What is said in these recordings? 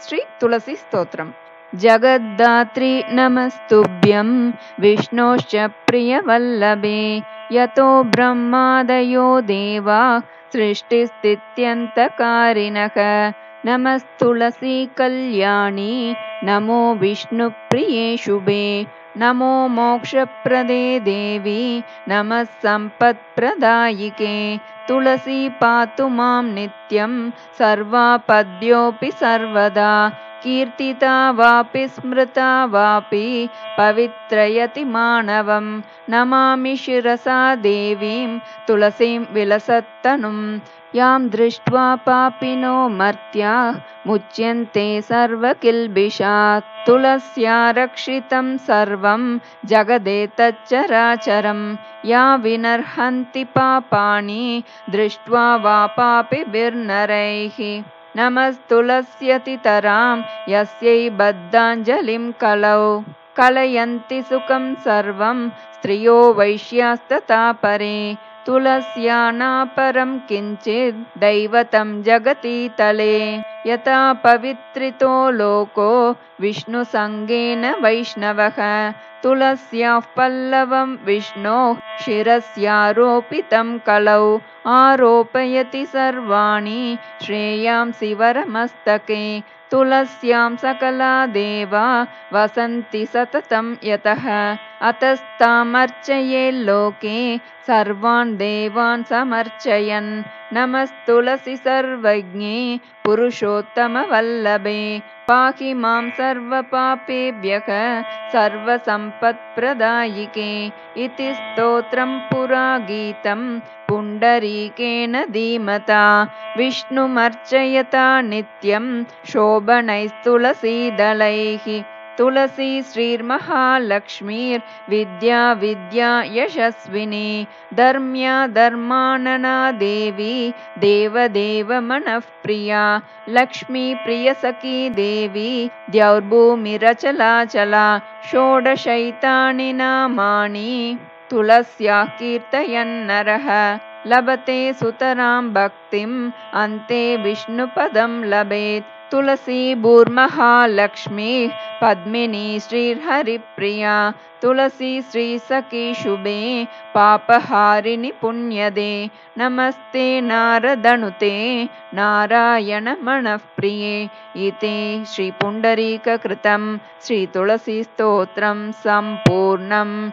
श्री तुलसी स्तोत्रम्। जगद्धात्री नमस्तुभ्यं विष्णोश्च प्रियवल्लभे, यतो ब्रह्मादयो देवा सृष्टिस्थित्यन्तकारिणः। नमस्तुलसी कल्याणी नमो विष्णुप्रिये शुभे, नमो मोक्षप्रदे देवी नमः सम्पत्प्रदायिके। तुलसी पातु मां नित्यं सर्वापद्योऽपि सर्वदा, कीर्तिता वापि स्मृता वापि पवित्रयति मानवं। नमामि शिरसा देवीं तुलसीं विलसत्तनुं, यां दृष्ट्वा पापिनो मर्त्याः मुच्यन्ते सर्वकिल्बिषात्। तुलस्या रक्षितं सर्वं जगदेतच्चराचरं, या विनर्हन्ति पापानि दृष्ट्वा वा पापिभिर्नरैः। नमस्तुलस्यतितरां यस्यै बद्धाञ्जलिं कलौ, कलयन्ति सुखं सर्वं स्त्रियो वैश्यास्तथा परे। तुलस्या नापरं किञ्चित् दैवतं जगतीतले, यथा पवित्रितो लोको विष्णुसङ्गेन वैष्णवः। तुलस्याः पल्लवं विष्णोः शिरस्यारोपितं कलौ, आरोपयति सर्वाणि श्रेयांसि वरमस्तके। तुलस्यां सकला देवा वसन्ति सततं यतः, अतस्तामर्चयेल्लोके सर्वान् देवान् समर्चयन्। नमस्तुलसी सर्वज्ञे पुरुषोत्तमवल्लभे, पाहि मां सर्वपापेभ्यः सर्वसम्पत्प्रदायिके। इति स्तोत्रं पुरा गीतं पुण्डरीकेण धीमता, विष्णुमर्चयता नित्यं शोभनैस्तुलसीदलैः। तुलसी श्रीर्महालक्ष्मीर्विद्या विद्या यशस्विनी, धर्म्या धर्मानना देवी देवदेव मनःप्रिया। लक्ष्मी प्रियसखी देवी द्यौर्भूमिरचलाचला, षोडशैतानि नामानि तुलस्याः कीर्तयन्नरः। लभते सुतरां भक्तिम् अन्ते विष्णुपदं लभेत्। तुलसी भूर्महालक्ष्मीः पद्मिनी श्रीर्हरिप्रिया, तुलसी श्रीसखी शुभे पापहारिणि पुण्यदे। नमस्ते नारदनुते नारायण मनःप्रिये। इति श्रीपुण्डरीककृतं श्रीतुलसीस्तोत्रं सम्पूर्णम्।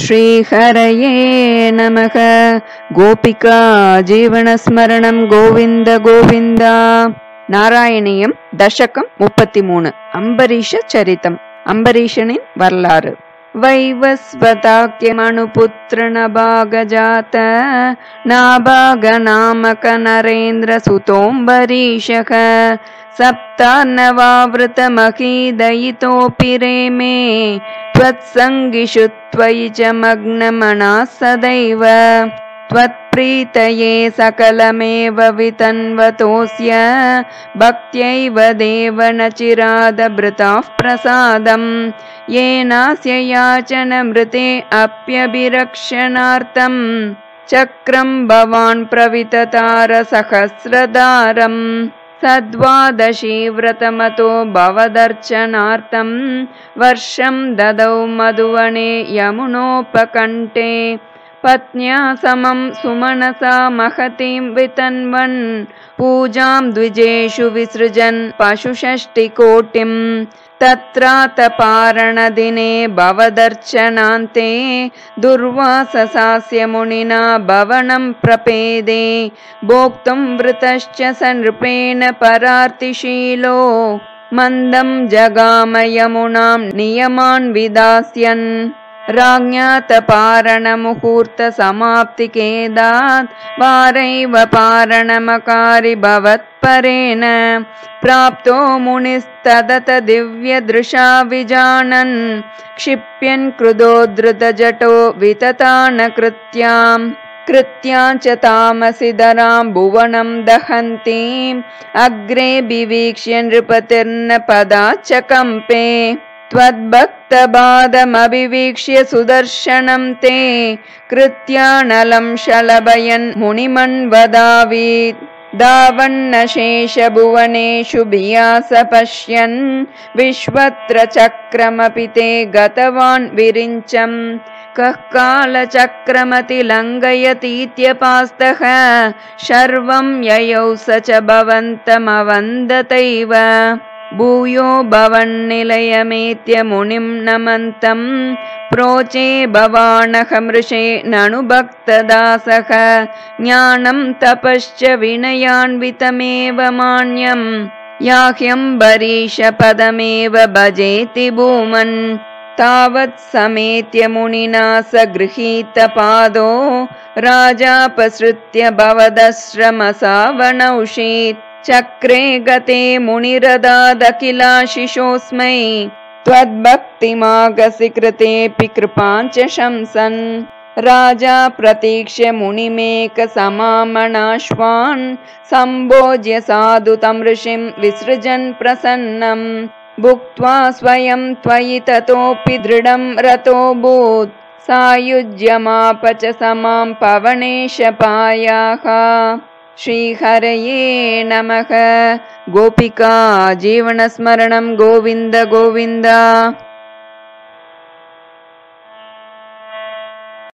श्रीहरये नमः। गोपिका जीवनस्मरणं गोविन्द गोविन्द। नारायणीयं दशकं 33 अंबरीष चरितम्। अंबरीषनिன் வரலாறு। वैवस्वताख्यमनुपुत्र नभागजात, नाभागनामक नरेन्द्र सुतोऽम्बरीषः। सप्तार्णवावृतमहीदयितोऽपि रेमे, त्वत्सङ्गिषु त्वयि च मग्नमनाः सदैव। त्वत्प्रीतये सकलमेव वितन्वतोऽस्य, भक्त्यैव देव न चिरादभृताः प्रसादम्। येनास्य याचनमृते अप्यभिरक्षणार्थं, चक्रं भवान् प्रविततार सहस्रधारम्। सद्वादशी व्रतमतो भवदर्चनार्थं, वर्षं ददौ मधुवने यमुनोपकण्ठे। पत्न्या समं सुमनसा महतीं वितन्वन्, पूजां द्विजेषु विसृजन् पशुषष्टिकोटिं। तत्रातपारणदिने भवदर्चनान्ते, दुर्वाससास्य मुनिना भवनं प्रपेदे। भोक्तुं वृतश्च स नृपेण परार्तिशीलो, मन्दं जगाम यमुनां नियमान् विधास्यन्। राज्ञातपारणमुहूर्तसमाप्तिकेदात्, वारैव पारणमकारि भवत्परेण। प्राप्तो मुनिस्तदत दिव्यदृशा विजानन्, क्षिप्यन् क्रुधोद्धृतजटो विततानकृत्याम्। कृत्याञ्च तामसिधरां भुवनं दहन्तीम्, अग्रे विवीक्ष्य नृपतिर्न पदाच्च कम्पे। त्वद्भक्तबाधमभिवीक्ष्य सुदर्शनं ते, कृत्यानलं शलभयन् मुनिमन्वदावीत्। दावन्नशेषभुवनेषु भियास पश्यन् विश्वत्र चक्रमपि ते गतवान् विरिञ्चम् कः कालचक्रमतिलङ्घयतीत्यपास्तः शर्वं ययौ स च भवन्तमवन्दतैव भूयो भवन्निलयमेत्य मुनिं नमन्तं प्रोचे भवानहमृषे ननु भक्तदासः ज्ञानं तपश्च विनयान्वितमेव मान्यं याह्यम्बरीशपदमेव भजेति भूमन् तावत् समेत्य मुनिना स गृहीतपादो राजापसृत्य भवदश्रमसावनौषीत् चक्रे गते मुनिरदादखिलाशिषोऽस्मै त्वद्भक्तिमागसि कृतेऽपि कृपाञ्च शंसन् राजा प्रतीक्ष्य मुनिमेकसमामणाश्वान् सम्भोज्य साधु तं ऋषिं विसृजन् प्रसन्नम् भुक्त्वा स्वयं त्वयि ततोऽपि दृढं रतोऽभूत् सायुज्यमाप च समां पवनेशपायाः श्रीहरये नमः। गोपिका जीवनस्मरणं गोविन्द गोविन्द।